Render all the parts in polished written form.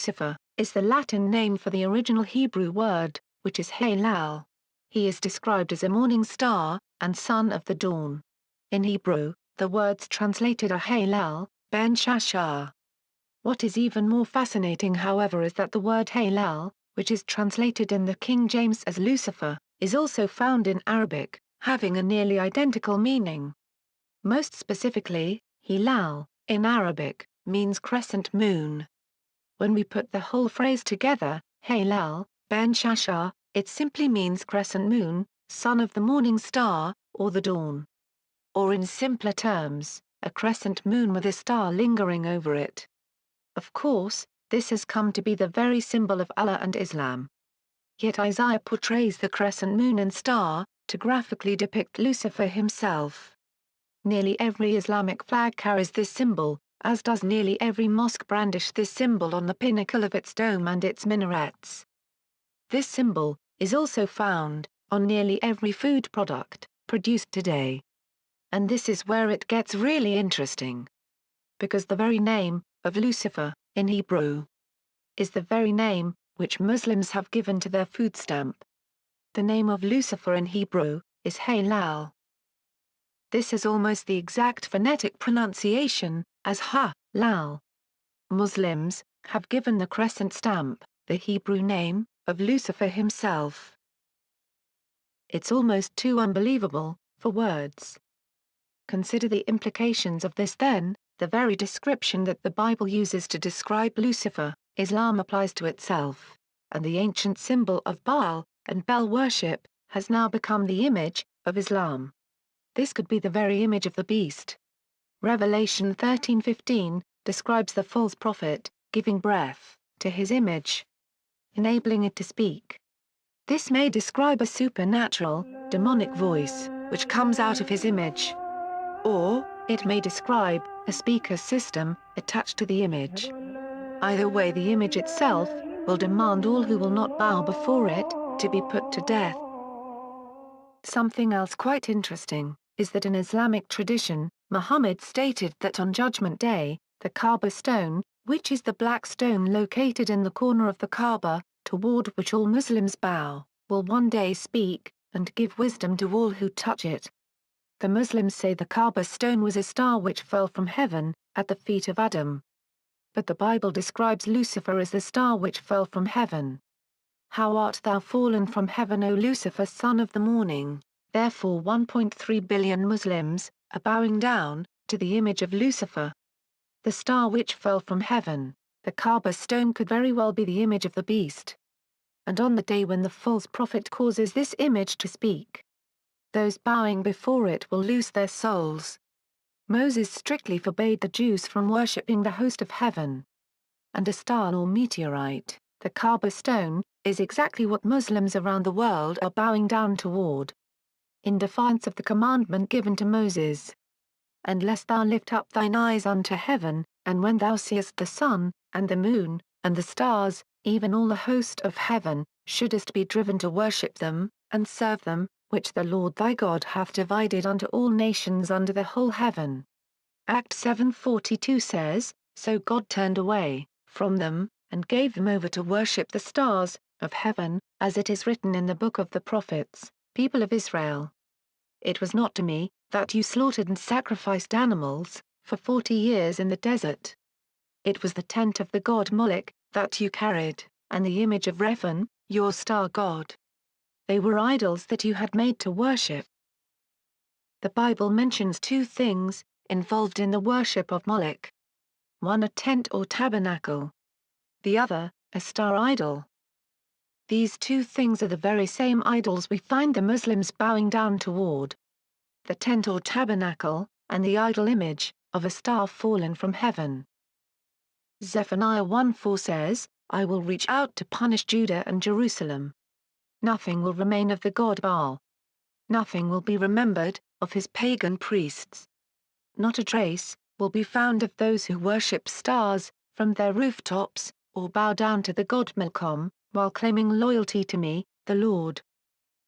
Lucifer is the Latin name for the original Hebrew word, which is Halal. He is described as a morning star, and son of the dawn. In Hebrew, the words translated are Halal, Ben Shashar. What is even more fascinating however is that the word Halal, which is translated in the King James as Lucifer, is also found in Arabic, having a nearly identical meaning. Most specifically, Hilal, in Arabic, means crescent moon. When we put the whole phrase together, Halal, Ben Shashar, it simply means crescent moon, son of the morning star, or the dawn. Or in simpler terms, a crescent moon with a star lingering over it. Of course, this has come to be the very symbol of Allah and Islam. Yet Isaiah portrays the crescent moon and star, to graphically depict Lucifer himself. Nearly every Islamic flag carries this symbol, as does nearly every mosque brandish this symbol on the pinnacle of its dome and its minarets. This symbol is also found on nearly every food product produced today. And this is where it gets really interesting. Because the very name of Lucifer, in Hebrew, is the very name which Muslims have given to their food stamp. The name of Lucifer in Hebrew is Halal. This is almost the exact phonetic pronunciation as ha-lal. Muslims have given the crescent stamp the Hebrew name of Lucifer himself. It's almost too unbelievable for words. Consider the implications of this then. The very description that the Bible uses to describe Lucifer, Islam applies to itself, and the ancient symbol of Baal and Bel worship has now become the image of Islam. This could be the very image of the beast. Revelation 13:15 describes the false prophet giving breath to his image, enabling it to speak. This may describe a supernatural, demonic voice, which comes out of his image. Or, it may describe a speaker system attached to the image. Either way, the image itself will demand all who will not bow before it to be put to death. Something else quite interesting is that in Islamic tradition, Muhammad stated that on Judgment Day, the Kaaba stone, which is the black stone located in the corner of the Kaaba, toward which all Muslims bow, will one day speak and give wisdom to all who touch it. The Muslims say the Kaaba stone was a star which fell from heaven, at the feet of Adam. But the Bible describes Lucifer as the star which fell from heaven. How art thou fallen from heaven, O Lucifer, son of the morning? Therefore 1.3 billion Muslims are bowing down to the image of Lucifer. The star which fell from heaven, the Kaaba stone, could very well be the image of the beast. And on the day when the false prophet causes this image to speak, those bowing before it will lose their souls. Moses strictly forbade the Jews from worshipping the host of heaven. And a star or meteorite, the Kaaba stone, is exactly what Muslims around the world are bowing down toward. In defiance of the commandment given to Moses. Unless thou lift up thine eyes unto heaven, and when thou seest the sun, and the moon, and the stars, even all the host of heaven, shouldest be driven to worship them, and serve them, which the Lord thy God hath divided unto all nations under the whole heaven. Acts 7:42 says, So God turned away from them, and gave them over to worship the stars of heaven, as it is written in the book of the prophets, people of Israel. It was not to me, that you slaughtered and sacrificed animals, for 40 years in the desert. It was the tent of the god Moloch, that you carried, and the image of Rephan, your star god. They were idols that you had made to worship. The Bible mentions two things involved in the worship of Moloch. One, a tent or tabernacle. The other, a star idol. These two things are the very same idols we find the Muslims bowing down toward. The tent or tabernacle, and the idol image, of a star fallen from heaven. Zephaniah 1:4 says, I will reach out to punish Judah and Jerusalem. Nothing will remain of the god Baal. Nothing will be remembered of his pagan priests. Not a trace will be found of those who worship stars from their rooftops, or bow down to the god Milcom, while claiming loyalty to me, the Lord.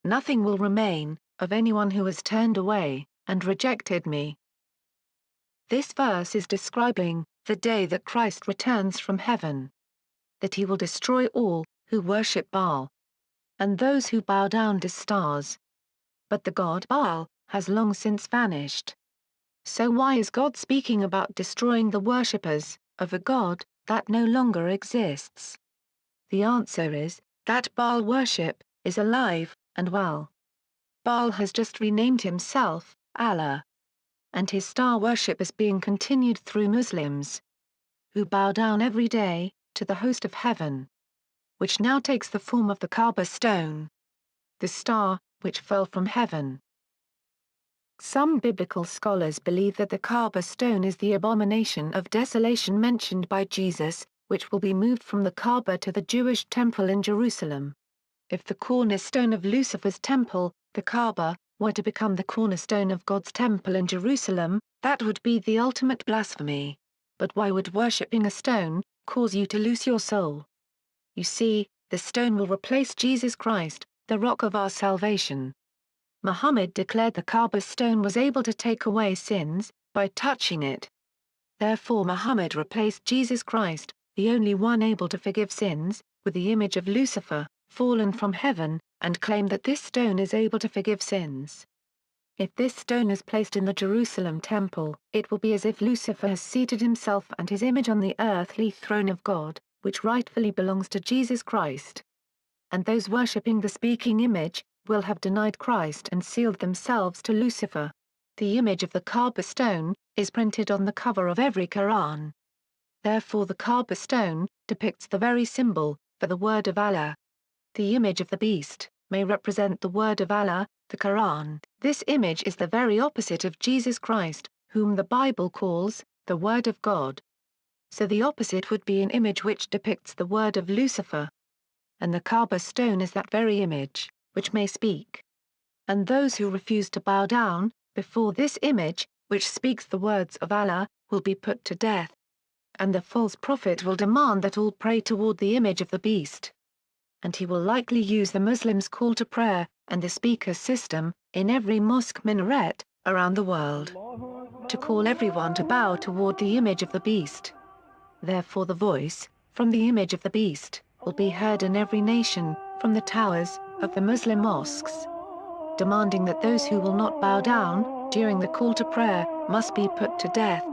Nothing will remain of anyone who has turned away and rejected me. This verse is describing the day that Christ returns from heaven. that he will destroy all who worship Baal and those who bow down to stars. But the god Baal has long since vanished. So why is God speaking about destroying the worshippers of a god that no longer exists? The answer is that Baal worship is alive and well. Baal has just renamed himself Allah, and his star worship is being continued through Muslims, who bow down every day to the host of heaven, which now takes the form of the Kaaba stone, the star which fell from heaven. Some biblical scholars believe that the Kaaba stone is the abomination of desolation mentioned by Jesus, which will be moved from the Kaaba to the Jewish temple in Jerusalem. If the cornerstone of Lucifer's temple, the Kaaba, were to become the cornerstone of God's temple in Jerusalem, that would be the ultimate blasphemy. But why would worshipping a stone cause you to lose your soul? You see, the stone will replace Jesus Christ, the rock of our salvation. Muhammad declared the Kaaba stone was able to take away sins by touching it. Therefore Muhammad replaced Jesus Christ, the only one able to forgive sins, with the image of Lucifer, fallen from heaven, and claimed that this stone is able to forgive sins. If this stone is placed in the Jerusalem temple, it will be as if Lucifer has seated himself and his image on the earthly throne of God, which rightfully belongs to Jesus Christ. And those worshipping the speaking image will have denied Christ and sealed themselves to Lucifer. The image of the Kaaba stone is printed on the cover of every Quran. Therefore the Kaaba stone depicts the very symbol for the word of Allah. The image of the beast may represent the word of Allah, the Quran. This image is the very opposite of Jesus Christ, whom the Bible calls the Word of God. So the opposite would be an image which depicts the word of Lucifer. And the Kaaba stone is that very image, which may speak. And those who refuse to bow down before this image, which speaks the words of Allah, will be put to death. And the false prophet will demand that all pray toward the image of the beast. And he will likely use the Muslims' call to prayer, and the speaker system, in every mosque minaret, around the world, to call everyone to bow toward the image of the beast. Therefore the voice, from the image of the beast, will be heard in every nation, from the towers of the Muslim mosques, demanding that those who will not bow down during the call to prayer must be put to death.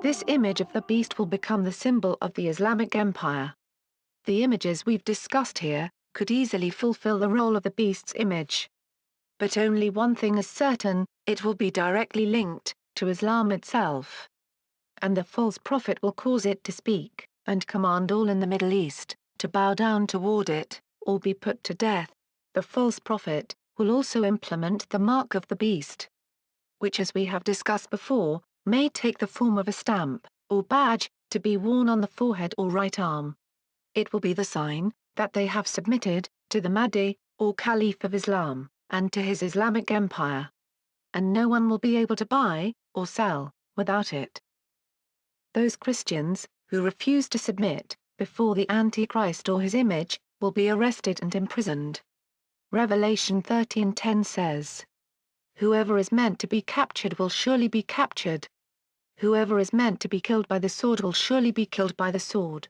This image of the beast will become the symbol of the Islamic Empire. The images we've discussed here could easily fulfill the role of the beast's image. But only one thing is certain: it will be directly linked to Islam itself. And the false prophet will cause it to speak, and command all in the Middle East to bow down toward it, or be put to death. The false prophet will also implement the mark of the beast, which, as we have discussed before, may take the form of a stamp, or badge, to be worn on the forehead or right arm. It will be the sign that they have submitted to the Mahdi, or Caliph of Islam, and to his Islamic empire. And no one will be able to buy or sell without it. Those Christians who refuse to submit before the Antichrist or his image will be arrested and imprisoned. Revelation 13:10 says, "Whoever is meant to be captured will surely be captured. Whoever is meant to be killed by the sword will surely be killed by the sword."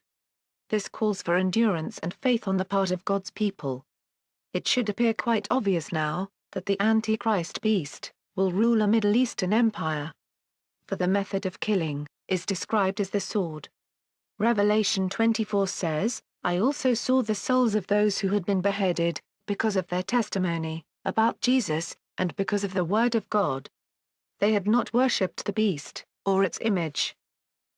This calls for endurance and faith on the part of God's people. It should appear quite obvious now that the Antichrist beast will rule a Middle Eastern empire. For the method of killing is described as the sword. Revelation 24 says, "I also saw the souls of those who had been beheaded, because of their testimony about Jesus, and because of the word of God. They had not worshipped the beast, or its image,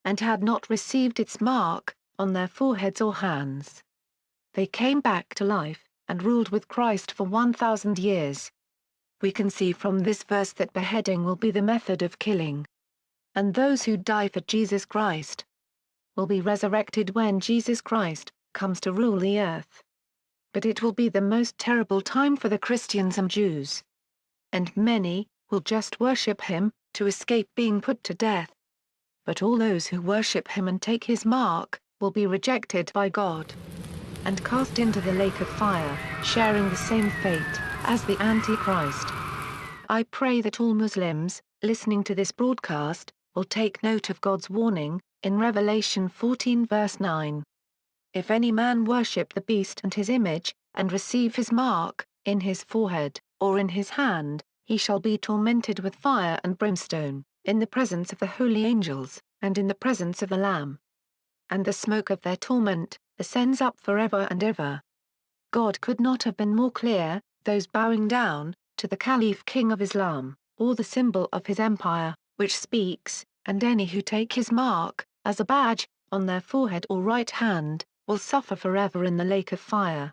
and had not received its mark on their foreheads or hands. They came back to life, and ruled with Christ for 1,000 years." We can see from this verse that beheading will be the method of killing. And those who die for Jesus Christ will be resurrected when Jesus Christ comes to rule the earth. But it will be the most terrible time for the Christians and Jews. And many will just worship him to escape being put to death. But all those who worship him and take his mark will be rejected by God and cast into the lake of fire, sharing the same fate as the Antichrist. I pray that all Muslims listening to this broadcast will take note of God's warning in Revelation 14 verse 9. If any man worship the beast and his image, and receive his mark, in his forehead, or in his hand, he shall be tormented with fire and brimstone, in the presence of the holy angels, and in the presence of the Lamb. And the smoke of their torment ascends up forever and ever. God could not have been more clear: those bowing down to the Caliph King of Islam, or the symbol of his empire, which speaks, and any who take his mark, as a badge, on their forehead or right hand, will suffer forever in the lake of fire.